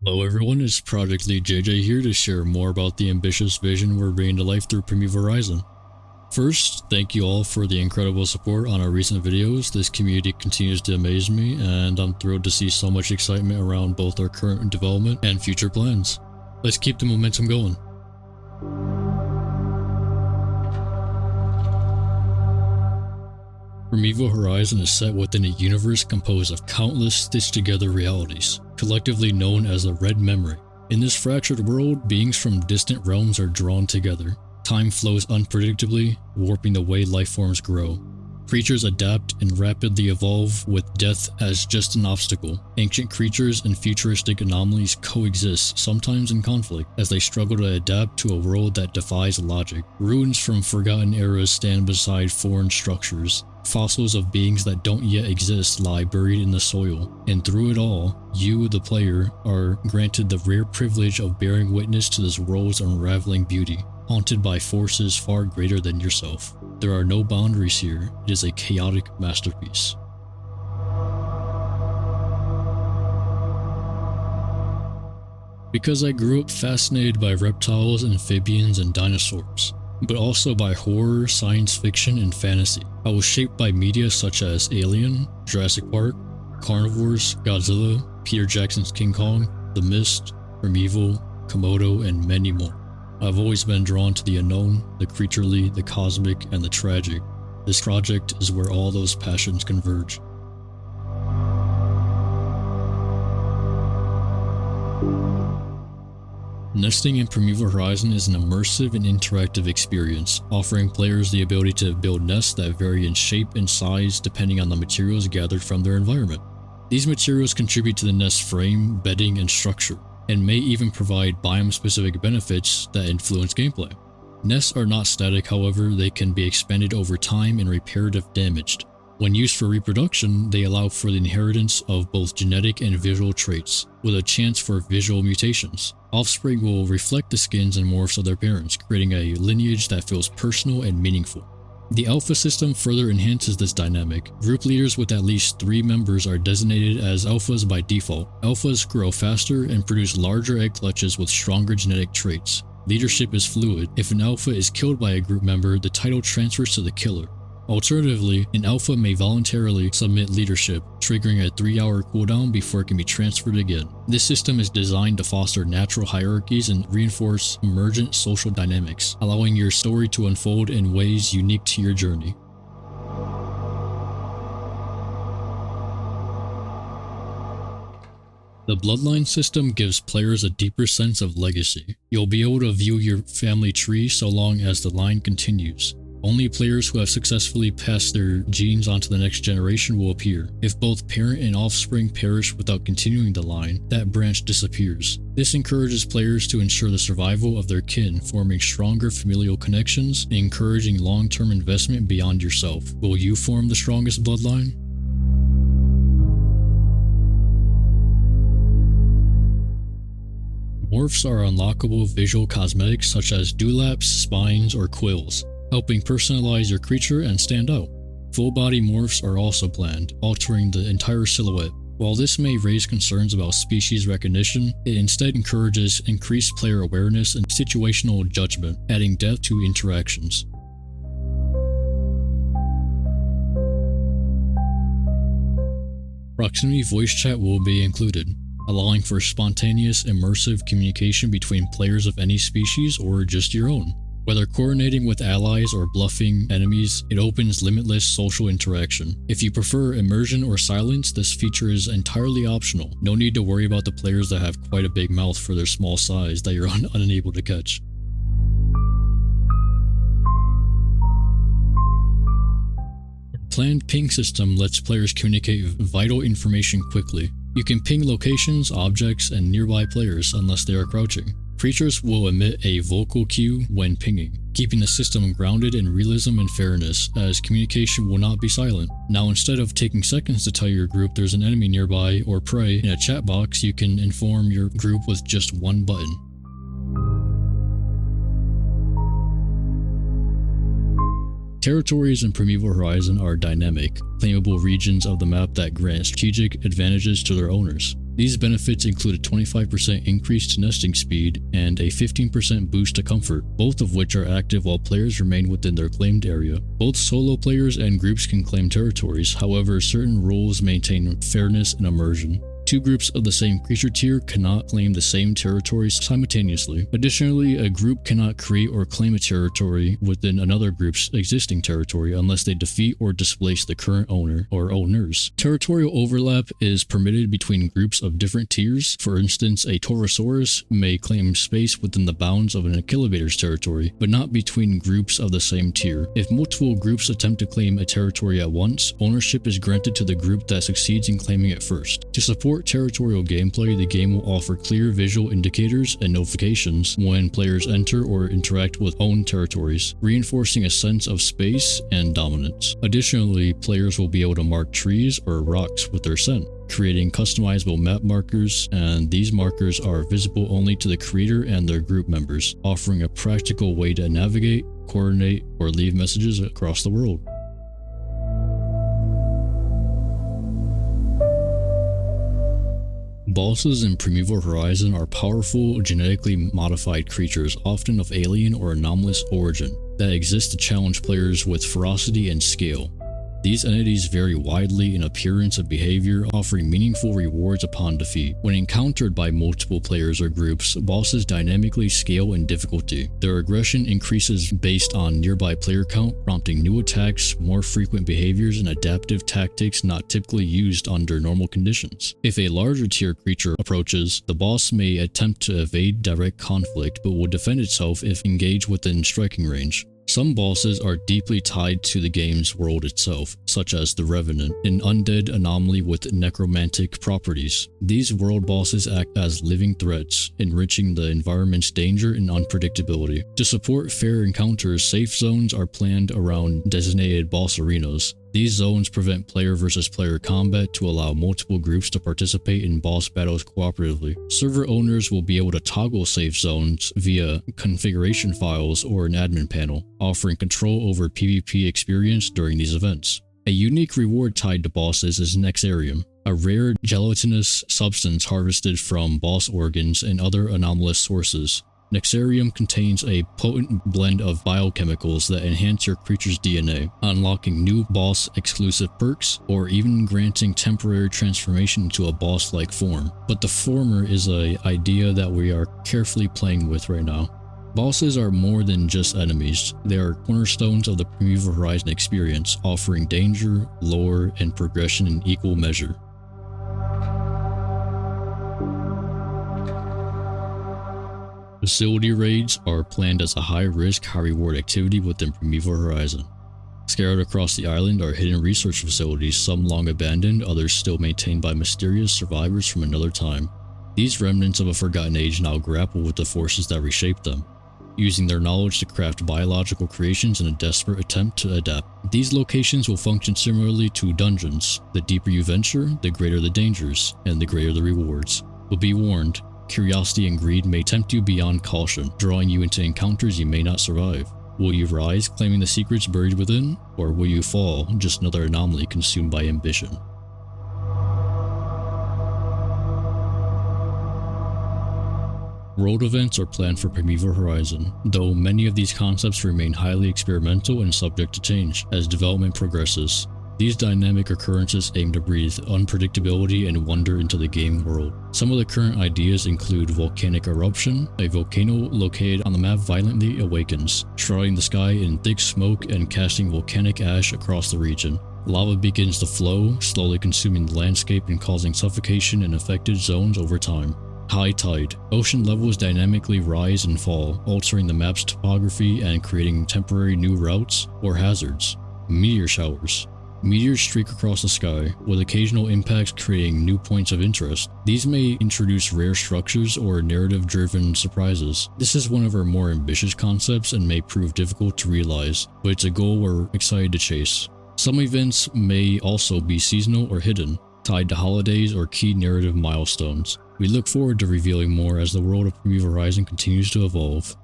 Hello everyone, it's Project Lead JJ here to share more about the ambitious vision we're bringing to life through Primeval Horizon. First, thank you all for the incredible support on our recent videos. This community continues to amaze me, and I'm thrilled to see so much excitement around both our current development and future plans. Let's keep the momentum going. Primeval Horizon is set within a universe composed of countless stitched-together realities, collectively known as the Red Memory. In this fractured world, beings from distant realms are drawn together. Time flows unpredictably, warping the way lifeforms grow. Creatures adapt and rapidly evolve, with death as just an obstacle. Ancient creatures and futuristic anomalies coexist, sometimes in conflict, as they struggle to adapt to a world that defies logic. Ruins from forgotten eras stand beside foreign structures. Fossils of beings that don't yet exist lie buried in the soil, and through it all, you, the player, are granted the rare privilege of bearing witness to this world's unraveling beauty, haunted by forces far greater than yourself. There are no boundaries here, it is a chaotic masterpiece. Because I grew up fascinated by reptiles, amphibians, and dinosaurs, but also by horror, science fiction, and fantasy. I was shaped by media such as Alien, Jurassic Park, Carnivores, Godzilla, Peter Jackson's King Kong, The Mist, Primeval, Komodo, and many more. I've always been drawn to the unknown, the creaturely, the cosmic, and the tragic. This project is where all those passions converge. Nesting in Primeval Horizon is an immersive and interactive experience, offering players the ability to build nests that vary in shape and size depending on the materials gathered from their environment. These materials contribute to the nest frame, bedding, and structure, and may even provide biome-specific benefits that influence gameplay. Nests are not static, however, they can be expanded over time and repaired if damaged. When used for reproduction, they allow for the inheritance of both genetic and visual traits, with a chance for visual mutations. Offspring will reflect the skins and morphs of their parents, creating a lineage that feels personal and meaningful. The Alpha system further enhances this dynamic. Group leaders with at least 3 members are designated as Alphas by default. Alphas grow faster and produce larger egg clutches with stronger genetic traits. Leadership is fluid. If an Alpha is killed by a group member, the title transfers to the killer. Alternatively, an Alpha may voluntarily submit leadership, triggering a 3-hour cooldown before it can be transferred again. This system is designed to foster natural hierarchies and reinforce emergent social dynamics, allowing your story to unfold in ways unique to your journey. The Bloodlines system gives players a deeper sense of legacy. You'll be able to view your family tree so long as the line continues. Only players who have successfully passed their genes onto the next generation will appear. If both parent and offspring perish without continuing the line, that branch disappears. This encourages players to ensure the survival of their kin, forming stronger familial connections and encouraging long-term investment beyond yourself. Will you form the strongest bloodline? Morphs are unlockable visual cosmetics such as dewlaps, spines, or quills, helping personalize your creature and stand out. Full-body morphs are also planned, altering the entire silhouette. While this may raise concerns about species recognition, it instead encourages increased player awareness and situational judgment, adding depth to interactions. Proximity voice chat will be included, allowing for spontaneous, immersive communication between players of any species or just your own. Whether coordinating with allies or bluffing enemies, it opens limitless social interaction. If you prefer immersion or silence, this feature is entirely optional. No need to worry about the players that have quite a big mouth for their small size that you're unable to catch. Planned ping system lets players communicate vital information quickly. You can ping locations, objects, and nearby players unless they are crouching. Creatures will emit a vocal cue when pinging, keeping the system grounded in realism and fairness, as communication will not be silent. Now, instead of taking seconds to tell your group there's an enemy nearby or prey in a chat box, you can inform your group with just one button. Territories in Primeval Horizon are dynamic, claimable regions of the map that grant strategic advantages to their owners. These benefits include a 25% increase to nesting speed and a 15% boost to comfort, both of which are active while players remain within their claimed area. Both solo players and groups can claim territories, however certain rules maintain fairness and immersion. Two groups of the same creature tier cannot claim the same territory simultaneously. Additionally, a group cannot create or claim a territory within another group's existing territory unless they defeat or displace the current owner or owners. Territorial overlap is permitted between groups of different tiers. For instance, a Taurosaurus may claim space within the bounds of an Achillivator's territory, but not between groups of the same tier. If multiple groups attempt to claim a territory at once, ownership is granted to the group that succeeds in claiming it first. To support territorial gameplay, the game will offer clear visual indicators and notifications when players enter or interact with owned territories, reinforcing a sense of space and dominance. Additionally, players will be able to mark trees or rocks with their scent, creating customizable map markers, and these markers are visible only to the creator and their group members, offering a practical way to navigate, coordinate, or leave messages across the world. Bosses in Primeval Horizon are powerful, genetically modified creatures, often of alien or anomalous origin, that exist to challenge players with ferocity and scale. These entities vary widely in appearance and behavior, offering meaningful rewards upon defeat. When encountered by multiple players or groups, bosses dynamically scale in difficulty. Their aggression increases based on nearby player count, prompting new attacks, more frequent behaviors, and adaptive tactics not typically used under normal conditions. If a larger tier creature approaches, the boss may attempt to evade direct conflict but will defend itself if engaged within striking range. Some bosses are deeply tied to the game's world itself, such as the Revenant, an undead anomaly with necromantic properties. These world bosses act as living threats, enriching the environment's danger and unpredictability. To support fair encounters, safe zones are planned around designated boss arenas. These zones prevent player versus player combat to allow multiple groups to participate in boss battles cooperatively. Server owners will be able to toggle safe zones via configuration files or an admin panel, offering control over PvP experience during these events. A unique reward tied to bosses is Nexarium, a rare gelatinous substance harvested from boss organs and other anomalous sources. Nexarium contains a potent blend of biochemicals that enhance your creature's DNA, unlocking new boss-exclusive perks, or even granting temporary transformation into a boss-like form. But the former is an idea that we are carefully playing with right now. Bosses are more than just enemies. They are cornerstones of the Primeval Horizon experience, offering danger, lore, and progression in equal measure. Facility raids are planned as a high-risk, high-reward activity within Primeval Horizon. Scattered across the island are hidden research facilities, some long abandoned, others still maintained by mysterious survivors from another time. These remnants of a forgotten age now grapple with the forces that reshaped them, using their knowledge to craft biological creations in a desperate attempt to adapt. These locations will function similarly to dungeons. The deeper you venture, the greater the dangers, and the greater the rewards. But be warned, curiosity and greed may tempt you beyond caution, drawing you into encounters you may not survive. Will you rise, claiming the secrets buried within, or will you fall, just another anomaly consumed by ambition? World events are planned for Primeval Horizon, though many of these concepts remain highly experimental and subject to change as development progresses. These dynamic occurrences aim to breathe unpredictability and wonder into the game world. Some of the current ideas include volcanic eruption. A volcano located on the map violently awakens, shrouding the sky in thick smoke and casting volcanic ash across the region. Lava begins to flow, slowly consuming the landscape and causing suffocation in affected zones over time. High tide. Ocean levels dynamically rise and fall, altering the map's topography and creating temporary new routes or hazards. Meteor showers. Meteors streak across the sky, with occasional impacts creating new points of interest. These may introduce rare structures or narrative-driven surprises. This is one of our more ambitious concepts and may prove difficult to realize, but it's a goal we're excited to chase. Some events may also be seasonal or hidden, tied to holidays or key narrative milestones. We look forward to revealing more as the world of Primeval Horizon continues to evolve.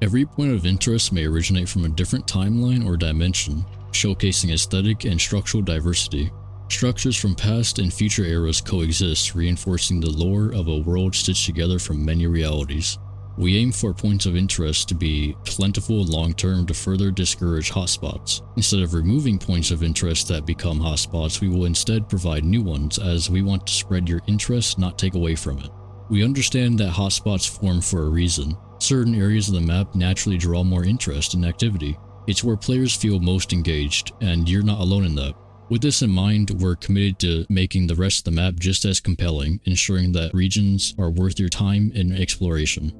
Every point of interest may originate from a different timeline or dimension. showcasing aesthetic and structural diversity. Structures from past and future eras coexist, reinforcing the lore of a world stitched together from many realities. We aim for points of interest to be plentiful long-term to further discourage hotspots. Instead of removing points of interest that become hotspots, we will instead provide new ones, as we want to spread your interest, not take away from it. We understand that hotspots form for a reason. Certain areas of the map naturally draw more interest and activity. It's where players feel most engaged, and you're not alone in that. With this in mind, we're committed to making the rest of the map just as compelling, ensuring that regions are worth your time in exploration.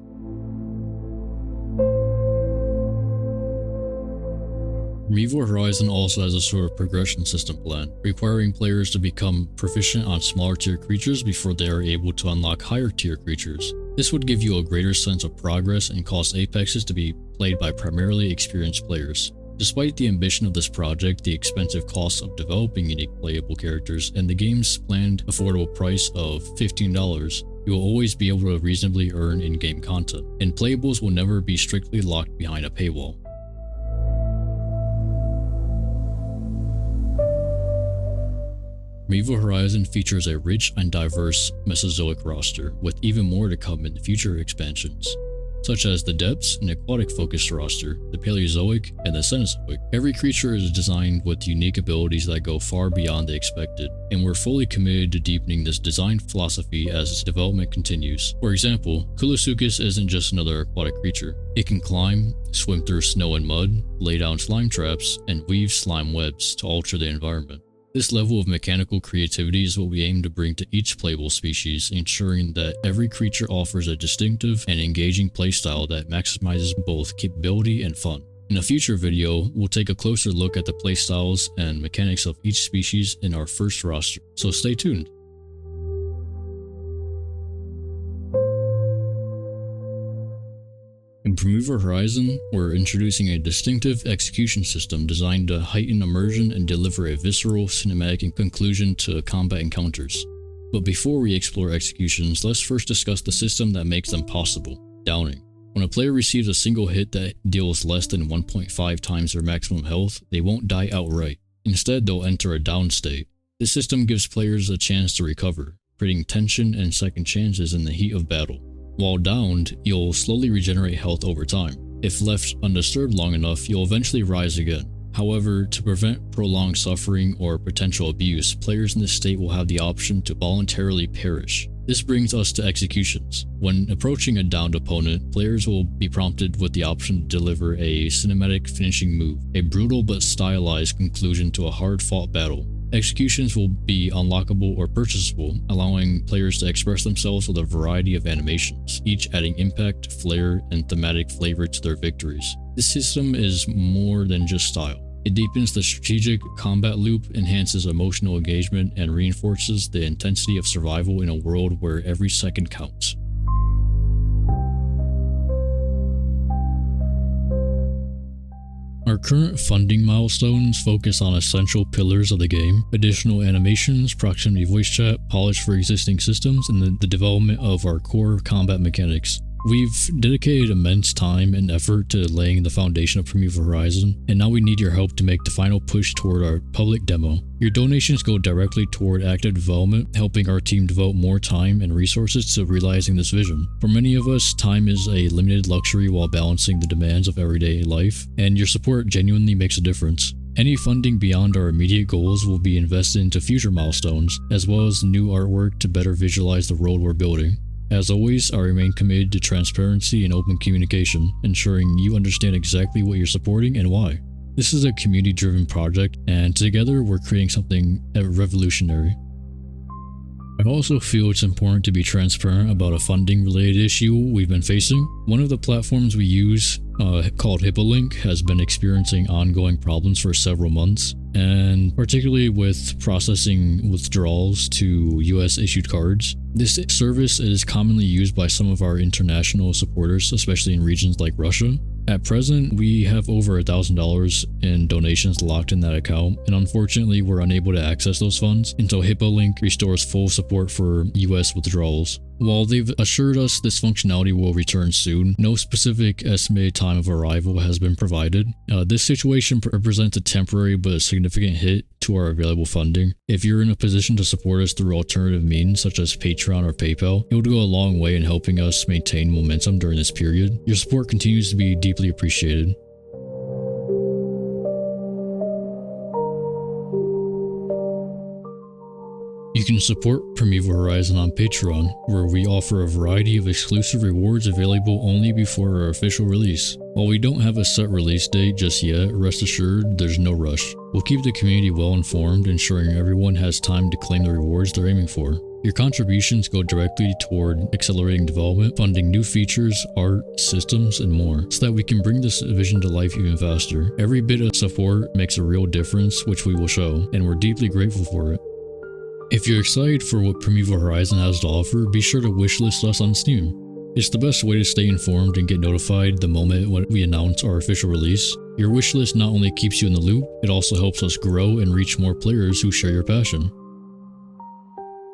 Primeval Horizon also has a sort of progression system plan, requiring players to become proficient on smaller tier creatures before they are able to unlock higher tier creatures. This would give you a greater sense of progress and cause Apexes to be played by primarily experienced players. Despite the ambition of this project, the expensive cost of developing unique playable characters, and the game's planned affordable price of $15, you will always be able to reasonably earn in-game content, and playables will never be strictly locked behind a paywall. Primeval Horizon features a rich and diverse Mesozoic roster, with even more to come in the future expansions, such as the Depths, an aquatic-focused roster, the Paleozoic, and the Cenozoic. Every creature is designed with unique abilities that go far beyond the expected, and we're fully committed to deepening this design philosophy as its development continues. For example, Kulisukis isn't just another aquatic creature. It can climb, swim through snow and mud, lay down slime traps, and weave slime webs to alter the environment. This level of mechanical creativity is what we aim to bring to each playable species, ensuring that every creature offers a distinctive and engaging playstyle that maximizes both capability and fun. In a future video, we'll take a closer look at the playstyles and mechanics of each species in our first roster, so stay tuned. In Primeval Horizon, we're introducing a distinctive execution system designed to heighten immersion and deliver a visceral, cinematic conclusion to combat encounters. But before we explore executions, let's first discuss the system that makes them possible: downing. When a player receives a single hit that deals less than 1.5 times their maximum health, they won't die outright. Instead, they'll enter a down state. This system gives players a chance to recover, creating tension and second chances in the heat of battle. While downed, you'll slowly regenerate health over time. If left undisturbed long enough, you'll eventually rise again. However, to prevent prolonged suffering or potential abuse, players in this state will have the option to voluntarily perish. This brings us to executions. When approaching a downed opponent, players will be prompted with the option to deliver a cinematic finishing move, a brutal but stylized conclusion to a hard-fought battle. Executions will be unlockable or purchasable, allowing players to express themselves with a variety of animations, each adding impact, flair, and thematic flavor to their victories. This system is more than just style. It deepens the strategic combat loop, enhances emotional engagement, and reinforces the intensity of survival in a world where every second counts. Our current funding milestones focus on essential pillars of the game: additional animations, proximity voice chat, polish for existing systems, and the development of our core combat mechanics. We've dedicated immense time and effort to laying the foundation of Primeval Horizon, and now we need your help to make the final push toward our public demo. Your donations go directly toward active development, helping our team devote more time and resources to realizing this vision. For many of us, time is a limited luxury while balancing the demands of everyday life, and your support genuinely makes a difference. Any funding beyond our immediate goals will be invested into future milestones, as well as new artwork to better visualize the world we're building. As always, I remain committed to transparency and open communication, ensuring you understand exactly what you're supporting and why. This is a community-driven project, and together we're creating something revolutionary. I also feel it's important to be transparent about a funding-related issue we've been facing. One of the platforms we use, called Hippolink, has been experiencing ongoing problems for several months, and particularly with processing withdrawals to US-issued cards. This service is commonly used by some of our international supporters, especially in regions like Russia. At present, we have over $1,000 in donations locked in that account, and unfortunately we're unable to access those funds until Hippolink restores full support for US withdrawals. While they've assured us this functionality will return soon, no specific estimated time of arrival has been provided. This situation represents a temporary but significant hit to our available funding. If you're in a position to support us through alternative means such as Patreon or PayPal, it will go a long way in helping us maintain momentum during this period. Your support continues to be deeply appreciated. You can support Primeval Horizon on Patreon, where we offer a variety of exclusive rewards available only before our official release. While we don't have a set release date just yet, rest assured there's no rush. We'll keep the community well informed, ensuring everyone has time to claim the rewards they're aiming for. Your contributions go directly toward accelerating development, funding new features, art, systems, and more, so that we can bring this vision to life even faster. Every bit of support makes a real difference, which we will show, and we're deeply grateful for it. If you're excited for what Primeval Horizon has to offer, be sure to wishlist us on Steam. It's the best way to stay informed and get notified the moment when we announce our official release. Your wishlist not only keeps you in the loop, it also helps us grow and reach more players who share your passion.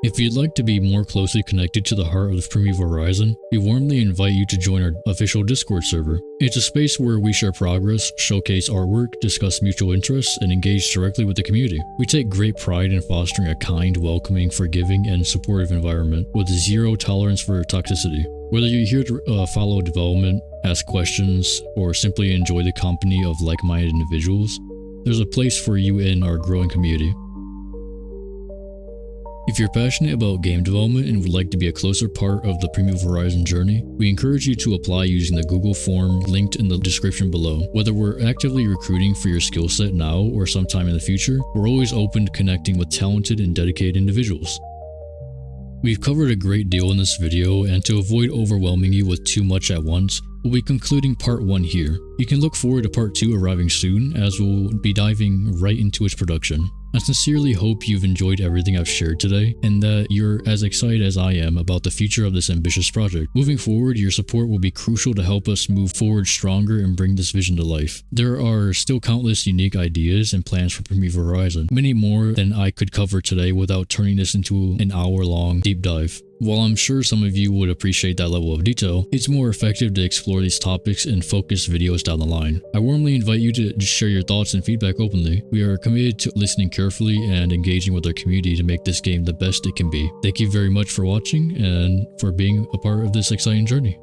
If you'd like to be more closely connected to the heart of Primeval Horizon, we warmly invite you to join our official Discord server. It's a space where we share progress, showcase artwork, discuss mutual interests, and engage directly with the community. We take great pride in fostering a kind, welcoming, forgiving, and supportive environment with zero tolerance for toxicity. Whether you're here to follow development, ask questions, or simply enjoy the company of like-minded individuals, there's a place for you in our growing community. If you're passionate about game development and would like to be a closer part of the Primeval Horizon journey, we encourage you to apply using the Google form linked in the description below. Whether we're actively recruiting for your skill set now or sometime in the future, we're always open to connecting with talented and dedicated individuals. We've covered a great deal in this video, and to avoid overwhelming you with too much at once, we'll be concluding part 1 here. You can look forward to part 2 arriving soon, as we'll be diving right into its production. I sincerely hope you've enjoyed everything I've shared today, and that you're as excited as I am about the future of this ambitious project. Moving forward, your support will be crucial to help us move forward stronger and bring this vision to life. There are still countless unique ideas and plans for Primeval Horizon, many more than I could cover today without turning this into an hour-long deep dive. While I'm sure some of you would appreciate that level of detail, it's more effective to explore these topics in focused videos down the line. I warmly invite you to share your thoughts and feedback openly. We are committed to listening carefully and engaging with our community to make this game the best it can be. Thank you very much for watching and for being a part of this exciting journey.